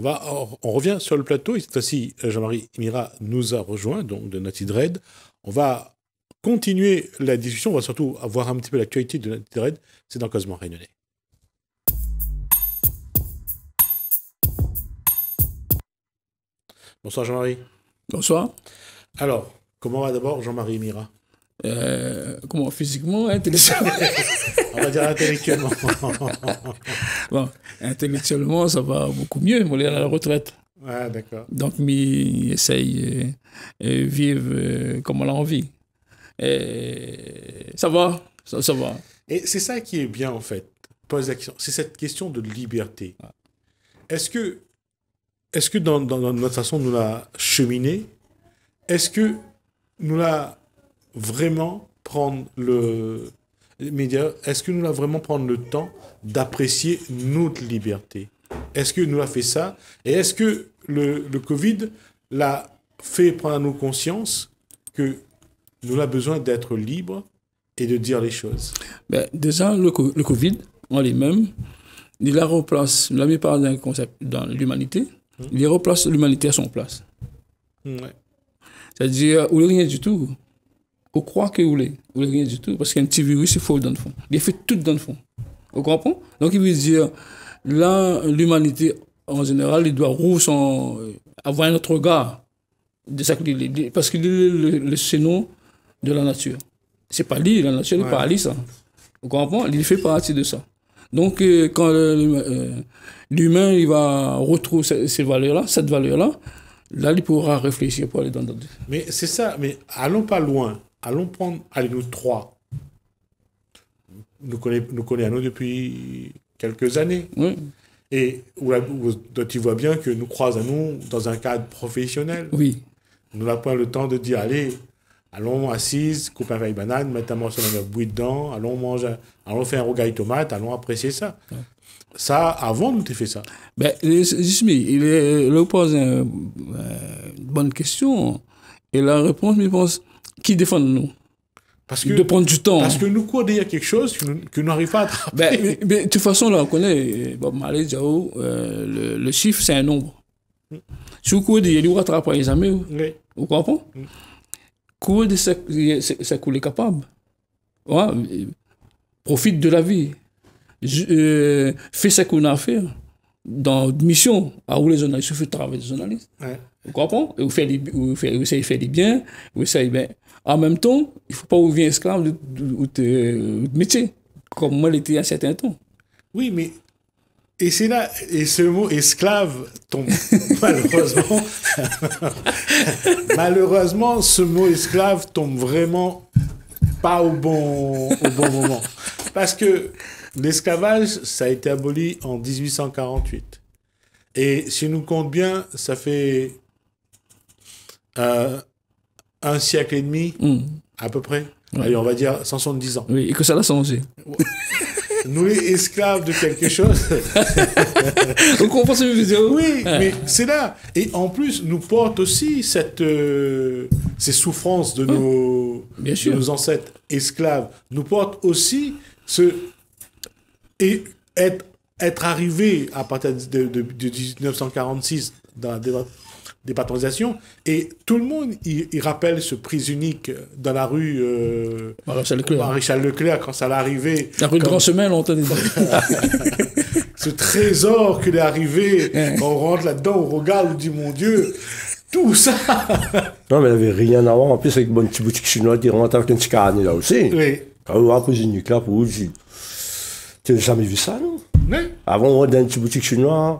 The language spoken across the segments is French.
On revient sur le plateau, et cette fois-ci, Jean-Marie Mira nous a rejoint, donc de Natty Dread. On va continuer la discussion, on va surtout voir un petit peu l'actualité de Natty Dread, c'est dans Causement Réunionnais. Bonsoir Jean-Marie. Bonsoir. Alors, comment va d'abord Jean-Marie Mira? Comment, physiquement, intellectuellement? On va dire intellectuellement. Bon, intellectuellement, ça va beaucoup mieux. On est à la retraite. Ah, d'accord. Donc, j'essaye de vivre comme on a envie. Et ça va, ça va. Et c'est ça qui est bien, en fait. Pose la question. C'est cette question de liberté. Est-ce que dans notre façon de nous la cheminer, est-ce que nous la vraiment prendre le média, est-ce que nous la vraiment prendre le temps d'apprécier notre liberté? Est-ce que nous a fait ça? Et est-ce que le Covid l'a fait prendre à nous conscience que nous avons besoin d'être libres et de dire les choses? Ben, déjà, le Covid, en lui-même, il la replace, il l'a mis par un concept dans l'humanité, il replace l'humanité à son place. Ouais. C'est-à-dire, où il n'y a rien du tout. On croit que où il n'y a rien du tout. Parce qu'un petit virus, il faut dans le fond. Il fait tout dans le fond. Vous comprenez? Donc, il veut dire, là, l'humanité, en général, il doit avoir un autre regard. Parce qu'il est le sénon de la nature. C'est pas lui, la nature n'est pas lui, ça. Vous comprenez? Il fait partie de ça. Donc, quand l'humain, il va retrouver ces valeurs-là, cette valeur-là, là, il pourra réfléchir pour aller dans d'autres. Mais c'est ça, mais allons pas loin. Allez, nous trois. Nous connaissons depuis quelques années. Oui. Et tu vois bien que nous croisons dans un cadre professionnel. Oui. Nous n'avons pas le temps de dire, allez, allons assises, couper un feuille banane, mettre un morceau de bouillie dedans, allons manger, allons faire un rogaille tomate, allons apprécier ça. Ouais. Ça, avant, nous t'ai fait ça. Ben, il pose une bonne question. Et la réponse, je pense, qui défend nous? De prendre du temps. Parce que nous courons derrière quelque chose que nous n'arrivons pas à attraper. Ben, de toute façon, là, on connaît Bob Marley, Jao, le chiffre, c'est un nombre. Si vous courez derrière, vous ne rattrapez jamais. Oui. Vous comprenez? Courir de c'est couler capable. Ouais, profite de la vie. Fais ce qu'on a à faire. Dans mission, à où les journalistes, il faut travailler des journalistes. Ouais. Vous comprenez? Vous essayez de faire du bien, vous essayez bien. En même temps, il ne faut pas ouvrir esclave de métier, comme moi l'étais à un certain temps. Oui, mais. Et c'est là, et ce mot esclave tombe malheureusement. Malheureusement, ce mot esclave tombe vraiment pas au bon moment. Parce que l'esclavage, ça a été aboli en 1848. Et si nous compte bien, ça fait un siècle et demi, à peu près. Ouais. Allez, on va dire 170 ans. Oui, et que ça l'a changé. Nous, les esclaves de quelque chose. On comprend ce que je veux dire. Oui, mais c'est là. Et en plus, nous porte aussi ces souffrances de nos ancêtres esclaves. Nous porte aussi être arrivé à partir de 1946 dans la départementisation, et tout le monde il rappelle ce prix unique dans la rue Maréchal Leclerc quand ça l'est arrivé. La rue de Grand Chemin, longtemps. Ce trésor qu'il est arrivé, quand on rentre là-dedans, on regarde, on dit mon Dieu, tout ça. Non, mais il n'y avait rien à voir. En plus, avec une petite boutique chinoise qui rentre avec un petit carnet là aussi. Oui. Alors, après, j'ai une là pour vous dire. Tu n'as jamais vu ça, non? Oui. Avant, on rentre dans une petite boutique chinoise.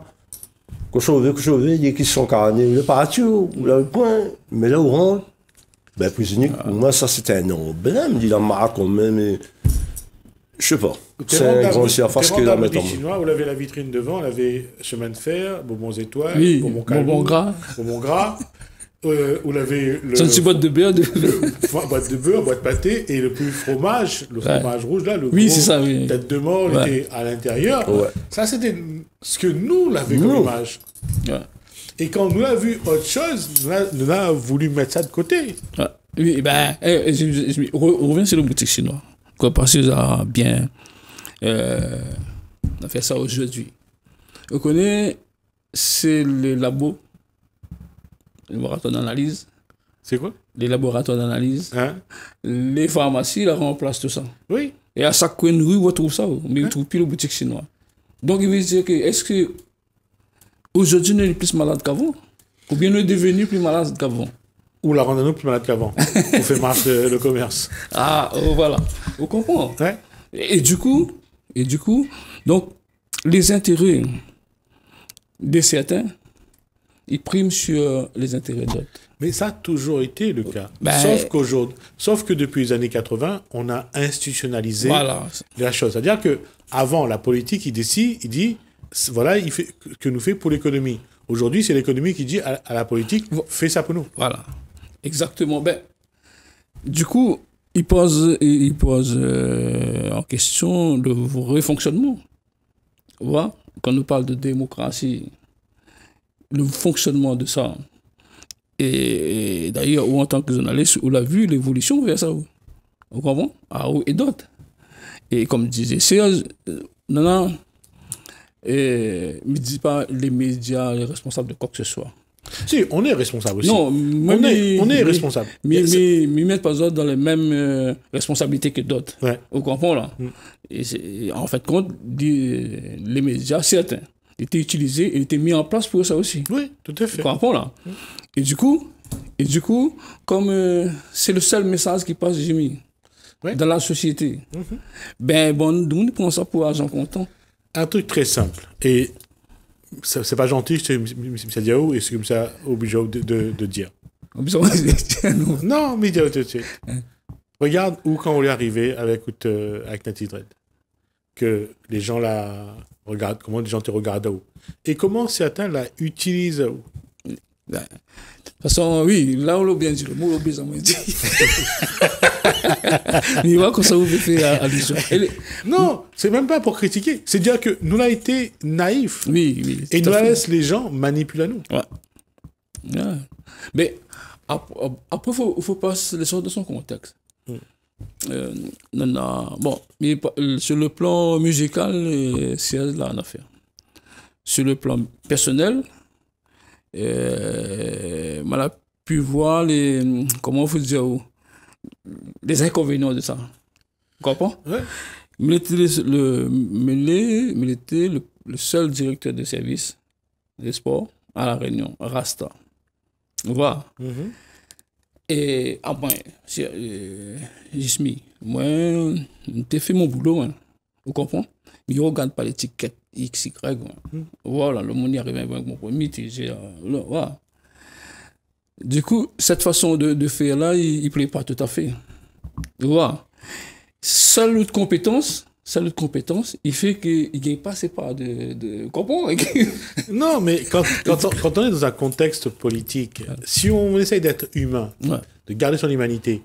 Quand je vais, il y a qui sont carnés, le patio, le point, mais là où on rentre, ben, prisonnier, pour moi, ça c'était un problème, dit la marque quand même, et je sais pas. C'est un grand surface que là maintenant. Chinois, vous avez la vitrine devant, vous avez chemin de fer, bonbons étoiles, oui, bonbons gras. Vous l'avez c'est une boîte de beurre, boîte de beurre, boîte pâté, et le fromage rouge là, le gros, c'est ça, oui. Tête de mort, était à l'intérieur. Ouais. Ça c'était ce que nous l'avions comme image. Ouais. Et quand nous avons vu autre chose, nous avons voulu mettre ça de côté. Ouais. Oui, ben, on revient sur le boutique chinois. Parce que ça a bien, on a fait ça aujourd'hui. On connaît c'est les laboratoires d'analyse. C'est quoi? Les laboratoires d'analyse. Hein? Les pharmacies, là, remplacent tout ça. Oui. Et à chaque coin de rue, on retrouve ça. Mais on trouve plus les boutiques chinoises. Donc, il veut dire que, est-ce que aujourd'hui, on est plus malade qu'avant? Ou bien on est devenu plus malade qu'avant? Ou la randonnée plus malade qu'avant. On fait marcher le commerce. Ah, voilà. Vous comprenez? Ouais. Et du coup, donc, les intérêts de certains, ils priment sur les intérêts d'autres. Mais ça a toujours été le cas. Ben, Sauf que depuis les années 80, on a institutionnalisé la chose. C'est-à-dire qu'avant, la politique, il décide, il dit, voilà, il fait que nous fait pour l'économie. Aujourd'hui, c'est l'économie qui dit à la politique, fais ça pour nous. Voilà. Exactement. Ben, du coup, il pose en question le vrai fonctionnement. Voilà. Quand on parle de démocratie, le fonctionnement de ça. Et d'ailleurs, ou en tant que journaliste, on a vu l'évolution vers ça. Vous comprenez? Et d'autres. Et comme disait Serge, ne dis pas les médias les responsables de quoi que ce soit. Si, on est responsable aussi. Non, on est responsable. Mais mettre pas d'autres dans les mêmes responsabilités que d'autres. Ouais. Vous comprenez là? Et en fait, compte, les médias, certains, étaient utilisés et étaient mis en place pour ça aussi. Oui, tout à fait. Vous comprenez là? Et du coup, comme c'est le seul message qui passe, Jimmy, dans la société, nous prenons ça pour argent comptant. Un truc très simple. Et c'est pas gentil, c'est M. Diao, et c'est comme ça obligé de dire. Non, mais Diao, regarde où quand on est arrivé avec Natty Dread. Que les gens la regardent, comment les gens te regardent où. Et comment certains la utilisent où. De toute façon, oui, là on l'a bien dit, le mot l'a bien dit. Mais voilà, comme ça vous fait allusion. Non, c'est même pas pour critiquer. C'est dire que nous l'a été naïf. Oui. Et nous laisse les gens manipuler nous. Ouais. Mais après, il faut passer les choses de son contexte. Bon, mais sur le plan musical, c'est là en affaire. Sur le plan personnel, on a pu voir les inconvénients de ça. Tu comprends? Ouais. Mais il était le seul directeur de service des sports à La Réunion, Rasta. Voilà. Et après, Jismi, moi, j'ai fait mon boulot, hein. Vous comprenez? Mais je ne regarde pas l'étiquette X, Y. Voilà, le monde y arrive avec mon premier. Voilà. Du coup, cette façon de faire là, il ne plaît pas tout à fait. Voilà. Seule autre compétence, il fait qu'il ne gagne pas ses parts de comprends? Non, mais quand on est dans un contexte politique, si on essaye d'être humain, de garder son humanité,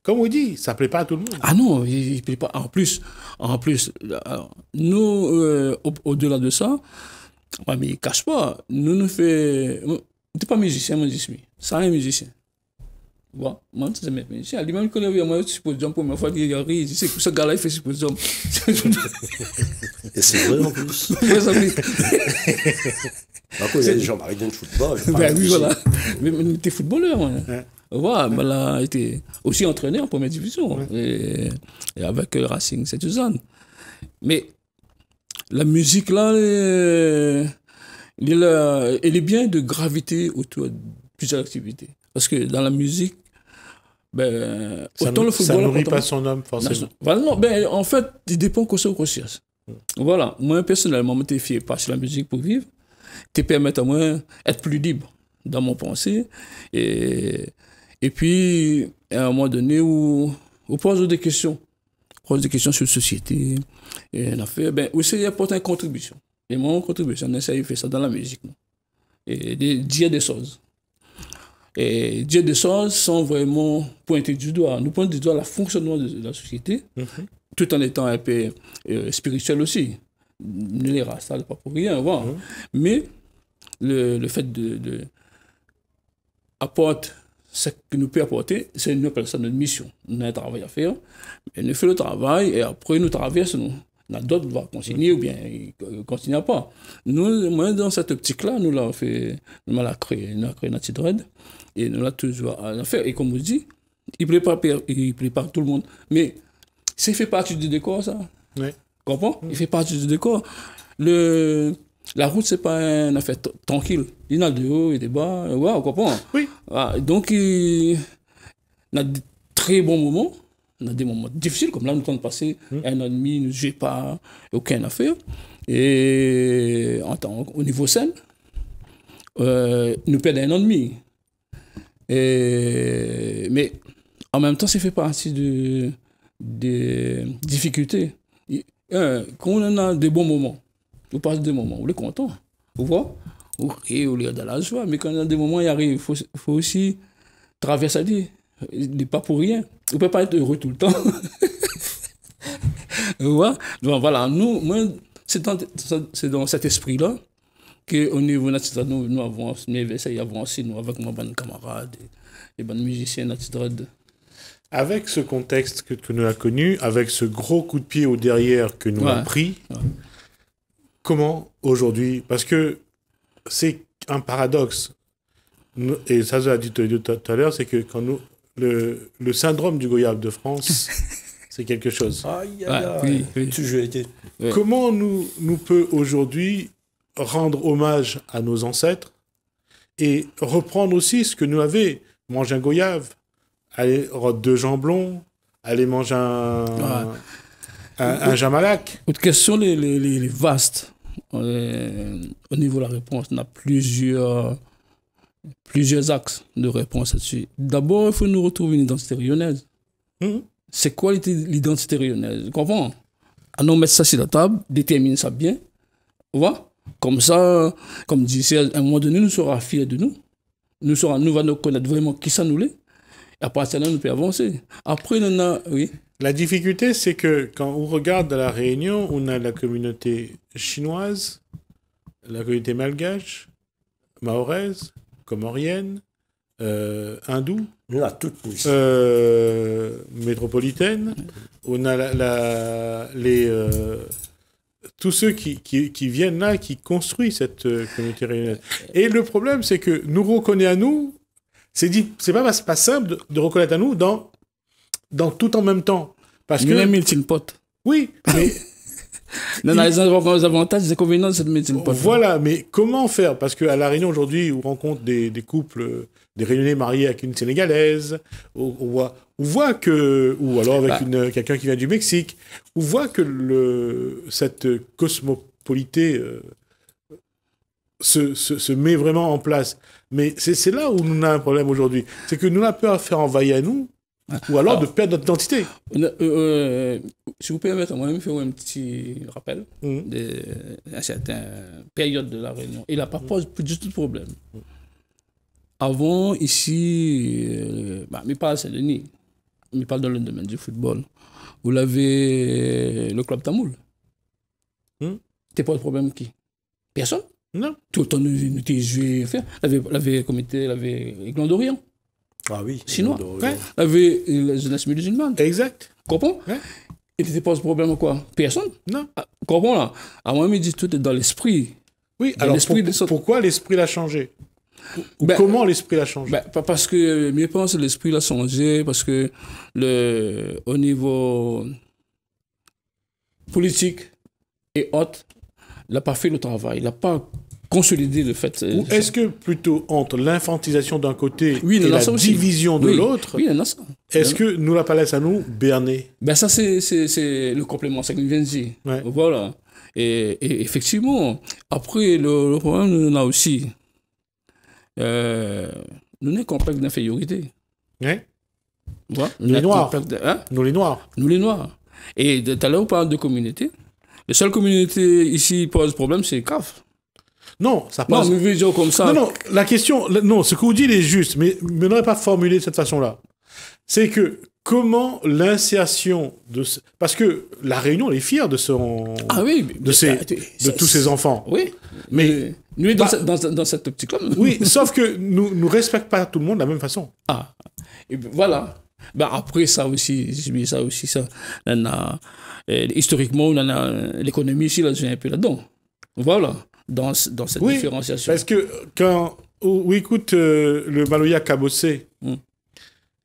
comme on dit, ça ne plaît pas à tout le monde. Ah non, il ne plaît pas. En plus, alors, nous, au-delà de ça, mais il ne cache pas, nous ne faisons... Tu n'es pas musicien, moi, je suis. Ça, un musicien. Bon, moi, je suis musicien. Lui-même, il connaît moi, je suppose, pour première fois, il rit. Je sais que ce gars-là, il fait suppose. Et c'est vrai, en plus. Oui, ça fait. Il y a des gens qui dans le football. Oui, voilà. Mais il était footballeur, moi. Voilà, ben là, il était aussi entraîné en première division. Et avec Racing Saint-Suzanne. Mais la musique, là, il est bien de graviter autour de plusieurs activités. Parce que dans la musique, autant le football... Ça ne nourrit pas son homme, forcément. Non, en fait, il dépend de sa conscience. Voilà. Moi, personnellement, je suis fier par la musique pour vivre. Te permettre à moi d'être plus libre dans mon pensée. Et puis, à un moment donné, où on pose des questions. On pose des questions sur la société. Et on a fait, aussi apporter une contribution. Et mon contribution, on essaie de faire ça dans la musique. Et dire des choses. Et dire des choses sans vraiment pointer du doigt. Nous pointons du doigt le fonctionnement de la société, tout en étant un peu spirituel aussi. Les races, ça n'est pas pour rien. Voilà. Mais le fait de apporter ce que nous peut apporter, c'est nous appelons ça notre mission. Nous avons un travail à faire, et nous faisons le travail et après nous traversons. d'autres vont continuer ou bien ils ne continuent pas. Nous, moi, dans cette optique-là, nous l'avons fait, nous l'avons créé Natty Dread et nous l'avons toujours à faire. Et comme vous dites, il prépare tout le monde. Mais ça fait partie du décor, ça. Oui. Comprends? Il fait partie du décor. La route, c'est pas une affaire tranquille. Il y a des hauts et des bas. Ouais, on comprend. Oui. Donc, il y a des très bons moments. On a des moments difficiles, comme là, nous avons passé 1 an et demi, nous ne jouons pas, aucune affaire. Et au niveau scène, nous perdons 1 an et demi. Mais en même temps, ça fait partie des difficultés. Quand on a des bons moments, on passe des moments, on est content. Vous voyez? On est dans la joie, mais quand on a des moments, il arrive, il faut aussi traverser la vie. Il n'est pas pour rien. On ne peut pas être heureux tout le temps. Ouais. Donc voilà, moi, c'est dans cet esprit-là qu'au niveau national, nous avons essayé d'avancer, nous, avec mes bonnes camarades, les bonnes musiciens nationaux. Avec ce contexte que nous avons connu, avec ce gros coup de pied au derrière que nous avons pris, comment aujourd'hui, parce que c'est un paradoxe, et ça je l'ai dit tout à l'heure, c'est que quand nous, le syndrome du goyave de France, c'est quelque chose. Oui. Comment nous peut aujourd'hui rendre hommage à nos ancêtres et reprendre aussi ce que nous avions, manger un goyave, aller rôder 2 jambons, aller manger un jamalac. Autre question, les vastes. Au niveau de la réponse, on a plusieurs axes de réponse là-dessus. D'abord, il faut nous retrouver une identité rayonnaise. C'est quoi l'identité rayonnaise? Tu comprends? Allons mettre ça sur la table, déterminer ça bien. Tu vois? Comme ça, comme disait, à un moment donné, nous serons fiers de nous. Nous allons nous connaître vraiment qui ça nous est. Et à partir de là, nous pouvons avancer. Après, on a... Oui. La difficulté, c'est que quand on regarde à La Réunion, on a la communauté chinoise, la communauté malgache, mahoraise, comorienne, hindoue, métropolitaine. On a tous ceux qui viennent là, qui construisent cette communauté réunionnaise. Et le problème, c'est que nous reconnaissons à nous, c'est pas simple de reconnaître à nous dans tout en même temps. Parce que même melting pot. Oui, mais les avantages, les inconvénients de cette melting pot. Voilà, mais comment faire? Parce qu'à La Réunion aujourd'hui, on rencontre des couples, des Réunionnais mariés avec une Sénégalaise, on voit que, ou alors avec quelqu'un qui vient du Mexique, on voit que cette cosmopolité se met vraiment en place. Mais c'est là où nous avons un problème aujourd'hui. C'est que nous avons peur de faire envahir à nous, ou alors de perdre notre identité. Si vous permettez, moi-même, je vais faire un petit rappel d'une certaine période de La Réunion. Il n'a pas posé du tout de problème. Avant, ici, je parle de Saint-Denis, je parle dans le domaine du football. Vous l'avez le club Tamoul. T'es pas de problème qui? Personne? Non. Tout le temps, nous t'es joué, l'avait comité, l'avait Aiglon d'Orient. Ah oui. Chinois. L'avait la jeunesse musulmane. Exact. Comprends? Et tu te poses problème quoi? Personne? Non. Comprends là? À moi, il dit tout est dans l'esprit. Oui, alors pourquoi l'esprit l'a changé? Comment l'esprit l'a changé? Parce que, je pense que l'esprit l'a changé, parce que au niveau politique et autres, il n'a pas fait le travail, il n'a pas consolidé le fait. Ou est-ce que plutôt entre l'infantilisation d'un côté et la division de l'autre, est-ce que nous la laisse à nous berner? Ça, c'est le complément, c'est ce que je viens de dire. Ouais. Voilà. Et effectivement, après, le problème, nous a aussi. Nous avons un complexe d'infériorité. Oui. Voilà. Nous les Noirs. Nous les Noirs. Nous les Noirs. Et tout à l'heure, on parle de communauté. La seule communauté ici qui pose problème, c'est CAF. Non, ça passe. Non, mais vision comme ça. Non, la question, non, ce que vous dites est juste, mais je n'aurais pas formulé de cette façon-là. C'est que comment l'insertion parce que La Réunion est fière de tous ses enfants. Oui. Mais nous dans cette optique-là. Oui, sauf que nous ne respectons pas tout le monde de la même façon. Et voilà. Ben après, ça aussi, historiquement, on a l'économie ici, là, j'ai un peu là-dedans. Voilà, dans cette différenciation. Parce que quand on écoute le Maloya Cabossé,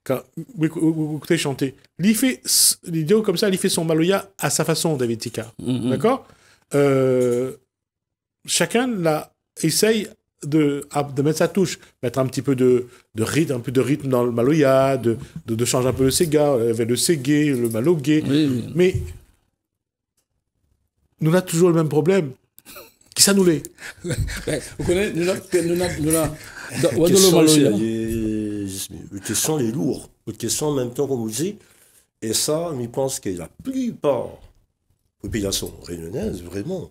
quand vous écoutez chanter, il fait l'idée comme ça, il fait son Maloya à sa façon, David Tika. D'accord? Chacun essaye de mettre sa touche, mettre un petit peu de rythme dans le Maloya, de changer un peu le Sega, vers le Ségué, le Malogué. Oui. Mais nous avons toujours le même problème. Qui ça nous l'est? Vous connaissez, nous le question est lourd. Le question en même temps, comme vous dites, et ça, je pense que la plupart des populations réunionnaises, vraiment,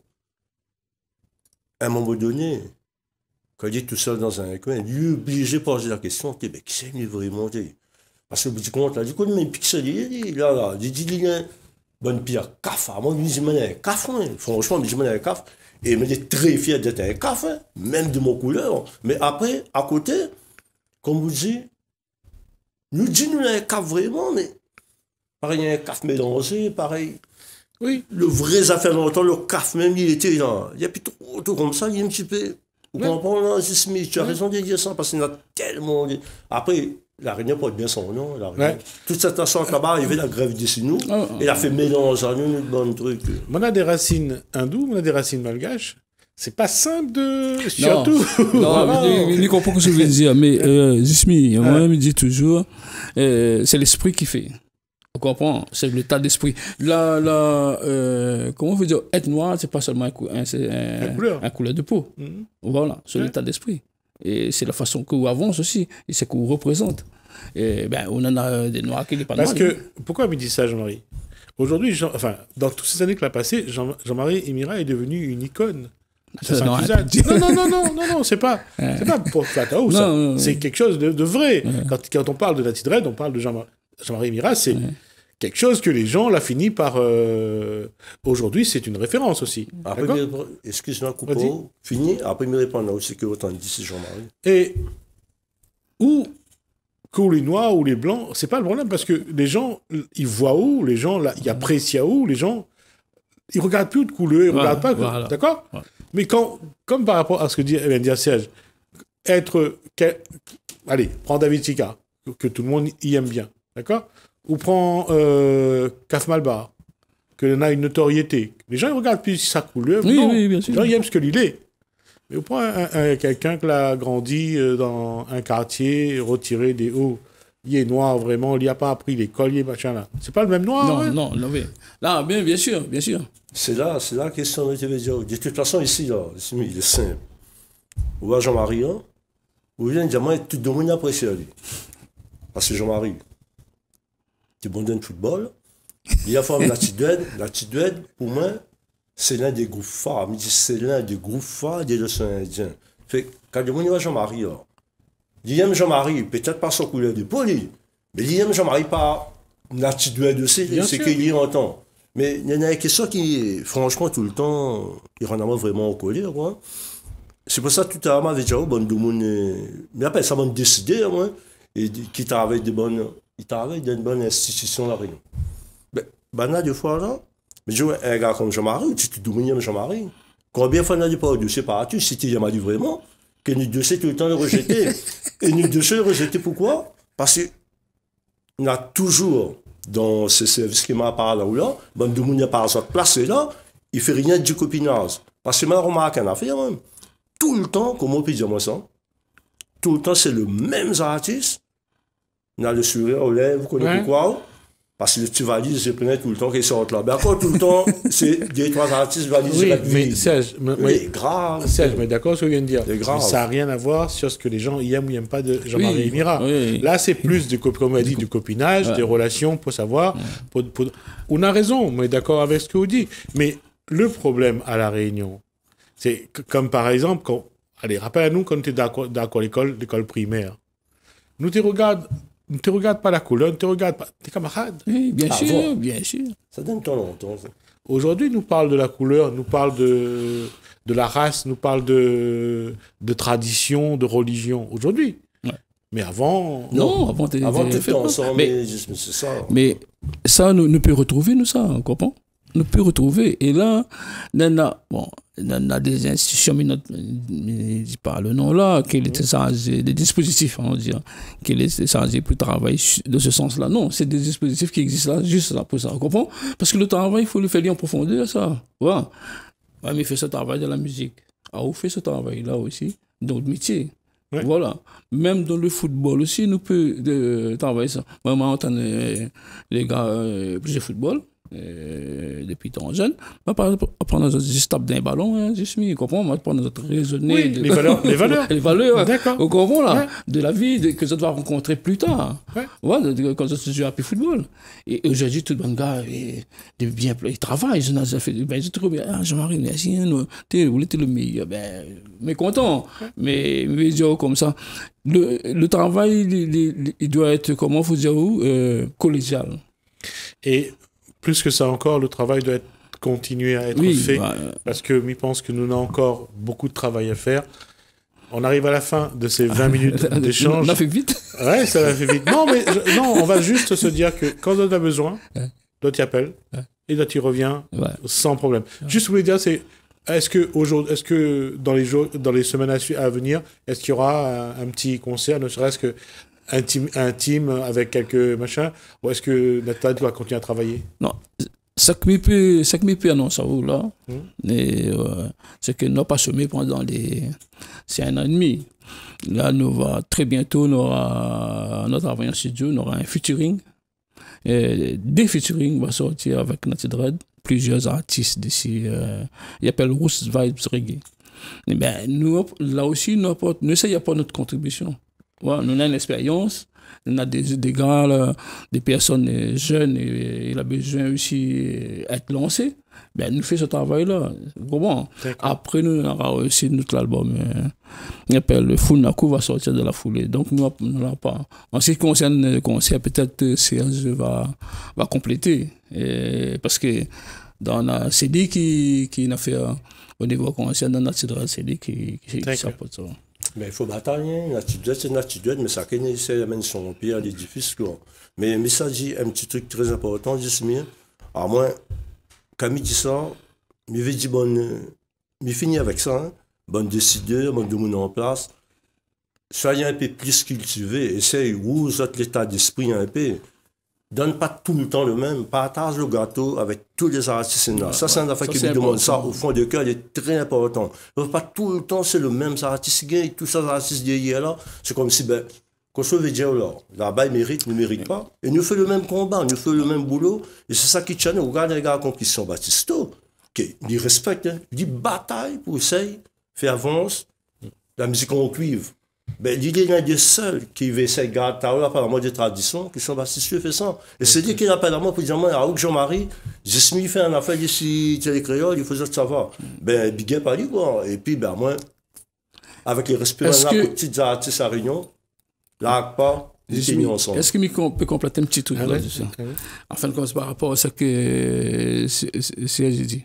à un moment donné, quand il est tout seul dans un coin, il est obligé de poser la question, qui c'est mieux vraiment? Parce que vous dites compte, là, du coup, il m'a pixelé, il dit, il y a une bonne pierre, caf, moi, je me dis, un caf, franchement, je me dis, un caf. Et il me dit très fier d'être un caf, même de mon couleur. Mais après, à côté, comme vous dites, nous disons un caf vraiment, mais pareil, il y a un caf mélangé, pareil. Oui. Le vrai, ça fait longtemps, le caf même, il était là. Il y a plus trop comme ça, il y a un petit peu. Vous comprenez, Smith, tu as raison de dire ça, parce qu'il y en a tellement. Après, la Réunion porte bien son nom. Toute cette nation là-bas, il y avait la grève d'ici nous. Il a fait mélange à nous, de bons trucs. On a des racines hindoues, on a des racines malgaches. C'est pas simple de. Surtout. Non, il comprend ce que je veux dire. Mais Jismi, moi, il me dit toujours, c'est l'esprit qui fait. On comprend, c'est l'état d'esprit. Comment on veut dire, être noir, c'est pas seulement un couleur de peau. Voilà, c'est l'état d'esprit. Et c'est la façon qu'on avance aussi, et c'est qu'on représente. Et on en a des noirs qui n'est pas noirs. Parce que, pourquoi me dit ça, Jean-Marie? Aujourd'hui, dans toutes ces années qu'il a passées, Jean-Marie Emira est devenu une icône. Non, c'est pas pour Flatao, ça. C'est quelque chose de vrai. Quand on parle de Natty Dread, on parle de Jean-Marie Emira, c'est quelque chose que les gens l'ont fini par... Aujourd'hui, c'est une référence aussi. Excuse-moi, Coupeau, fini, après me répondre aussi que autant dit c'est Jean-Marie. Et que les noirs ou les blancs, c'est pas le problème, parce que les gens, ils voient où, les gens, ils apprécient où, les gens, ils regardent plus de couleur, ils regardent pas, d'accord? Mais comme par rapport à ce que vient de dire Serge, allez, prends David Tika, que tout le monde y aime bien, d'accord? Ou prends Kaf Malbar, que a une notoriété. Les gens ne regardent plus sa couleur. Oui, bien sûr. Les gens ils aiment ce que il est. Mais vous prenez quelqu'un qui a grandi dans un quartier retiré des hauts. Il est noir vraiment, il n'a pas appris l'école, il est machin là. C'est pas le même noir. Non, oui. Là, bien sûr. C'est là la question que je veux dire. De toute façon, ici, là, il est simple. Vous voyez Jean-Marie, vous voyez, tout le monde apprécie lui. Parce que Jean-Marie, c'est bon dans le football. Il y a forme l'attitude, pour moi, c'est l'un des groupes phares. C'est l'un des groupes phares des leçons indiens. Fait quand le monde voit Jean-Marie, il aime Jean-Marie, peut-être pas son couleur de peau, mais il aime Jean-Marie par l'attitude aussi, c'est qu'il y entend. Mais il y en a quelque chose qui, franchement, tout le temps, il rend vraiment au collier, quoi. C'est pour ça que tout à l'heure, j'avais dit, bon, tout le monde, mais après, ça m'a décidé, moi, et qui travaille des bonnes. Il travaille dans une bonne institution là Réunion. Ben, deux fois là, mais je vois un gars comme Jean-Marie, tu te domines Jean-Marie. Combien de fois on a dit pas de dossier par tu si tu as dit vraiment que nous dossiers tout le temps le rejeter. Et nous dossiers le rejeter pourquoi? Parce qu'on a toujours dans ce service qui m'a parlé là, ben de monde par sa place là, il fait rien du copinage. Parce que ma remarque en affaire, tout le temps, comment on peut dire moi ça? Tout le temps c'est le même artiste. On a le sourire aux lèvres, vous connaissez pourquoi? Parce que tu valises, je prenais tout le temps qu'ils sortent là. Mais encore tout le temps, c'est des trois artistes valisés. Oui, mais Serge, grave. Serge, mais d'accord ce que je viens de dire. C'est grave. Ça n'a rien à voir sur ce que les gens aiment ou n'aiment pas de Jean-Marie Emira. Oui. Là, c'est plus, comme on a dit, du copinage, des relations pour savoir. On a raison, on est d'accord avec ce que vous dites. Mais le problème à La Réunion, c'est comme par exemple, allez, rappelle-nous quand tu es d'accord l'école primaire. Nous te regardes pas la couleur, ne te regarde pas tes camarades. Oui, bien sûr. Ça donne tant longtemps. Ça. Aujourd'hui, nous parle de la couleur, nous parle de la race, nous parle de tradition, de religion. Aujourd'hui. Ouais. Mais avant... Non, avant, tu étais ensemble, mais c'est ça. Mais ça, nous peut retrouver, nous, ça, on comprend? Nous peut retrouver. Et là, on a des institutions, mais je ne dis pas le nom là, qui étaient chargés, des dispositifs, on va dire, qui étaient chargés pour travailler de ce sens-là. Non, c'est des dispositifs qui existent là, juste là pour ça, on comprend? Parce que le travail, il faut le faire en profondeur, ça. Voilà. Ouais, mais il fait ce travail de la musique. Ah, on fait ce travail-là aussi, d'autres métiers. Ouais. Voilà. Même dans le football aussi, nous pouvons travailler ça. Moi, j'entends les gars jouer football. Depuis tant jeune, pendant que je tape d'un ballon, je suis comprends, moi pendant que je raisonner oui, les valeurs d'accord, au comprend là, de la vie que je dois rencontrer plus tard, voilà, quand je joue à football. Et aujourd'hui tout le monde gars bien il travaille, je fait ben je trouve Jean-Marie merci, tu voulais le meilleur, ben mais content, mais dire comme ça, le travail il doit être comment faut dire collégial. Et plus que ça encore, le travail doit continuer à être fait, parce que je pense que nous avons encore beaucoup de travail à faire. On arrive à la fin de ces 20 minutes d'échange. On a fait vite. Ouais, ça va fait vite. Non, mais on va juste se dire que quand on a besoin, l'autre y appelle, et l'autre y revient sans problème. Juste, vous voulez dire, c'est est-ce que dans les semaines à venir, est-ce qu'il y aura un petit concert, ne serait-ce que un team avec quelques machins, ou est-ce que Nathalie doit continuer à travailler? Non, ce que je peux annoncer là, c'est que nous n'avons pas semé pendant c'est 1 an et demi. Là, nous va très bientôt, nous aura notre travail en studio, nous aura un featuring. Et des featuring vont sortir avec Natty Dread, plusieurs artistes d'ici. Ils appellent Roots Vibes Reggae. Et ben, nous, là aussi, nous n'essayons pas notre contribution. Ouais, nous avons une expérience, on a des gars, là, des personnes jeunes, et il a besoin aussi d'être lancé. Ben, nous faisons ce travail-là. Bon. Après, nous avons aussi notre album, il s'appelle Funaku, va sortir de la foulée. Donc, nous n'avons pas. En ce qui concerne le concert, peut-être Serge va compléter. Parce que dans la CD qui a fait au niveau concert, dans la CD qui s'apporte ça. Mais il faut batailler, c'est naturel, mais ça c'est la même son pire l'édifice. Mais ça dit un petit truc très important, juste mieux. À moi, quand il dit ça, je vais dire je finis avec ça, bon décideur, bon de mon en place. Soyez un peu plus cultivé, essayez où l'état d'esprit un peu. Donne pas tout le temps le même, partage le gâteau avec tous les artistes là. Ça, c'est un affaire qui me demande ça au fond de cœur, il est très important. Pas tout le temps, c'est le même artiste et tous ces artistes derrière là. C'est comme si, quand je veux dire là-bas, il mérite, ne mérite pas. Et nous faisons le même combat, nous faisons le même boulot. Et c'est ça qui tient. Regardez les gars comme ils sont Baptisto. Ils respectent, ils disent bataille pour essayer, faire avance. La musique en cuivre. L'idée est des seuls qui veulent essayer de garder par la mode de tradition, qui sont Baptistes fait ça. Et c'est lui qui appelle à moi pour dire, moi, Jean-Marie, j'ai fait un affaire ici, les créoles, il faut juste savoir. Big up à lui, quoi. Et puis, moi, avec les respects de petites artistes à Réunion, là, pas, nous ensemble. Est-ce que je peux compléter un petit truc là-dessus? En fin de compte, par rapport à ce que j'ai dit.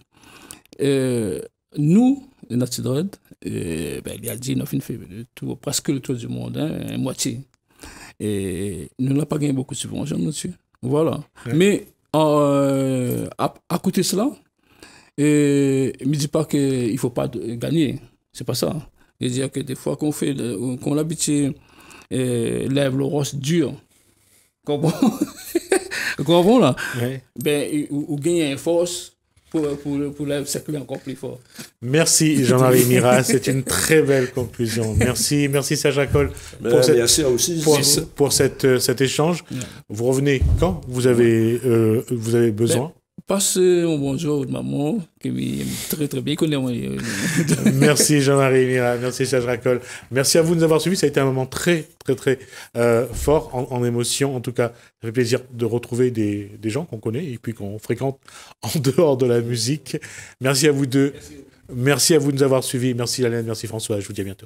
Nous, les Natty Dread, il a dit qu'il a fait presque le tour du monde, moitié. Et nous n'avons pas gagné beaucoup de subventions là-dessus. Voilà. Ouais. Mais à côté de cela, il ne me dit pas qu'il ne faut pas gagner. C'est pas ça. Il dit que des fois qu'on l'habitude, lève le roche dur. Comprends là? Ouais. Ou gagne une force. Pour le circuler encore plus fort. Merci Jean-Marie Mira, c'est une très belle conclusion. Merci Serge Acol pour cet échange. Yeah. Vous revenez quand vous avez besoin? Passez un bonjour de maman, qui m'aime très très bien. Merci Jean-Marie Mira, merci Serge Acol. Merci à vous de nous avoir suivis. Ça a été un moment très très très fort en émotion. En tout cas, ça fait plaisir de retrouver des gens qu'on connaît et puis qu'on fréquente en dehors de la musique. Merci à vous deux. Merci à vous de nous avoir suivis. Merci Alain, merci François. Je vous dis à bientôt.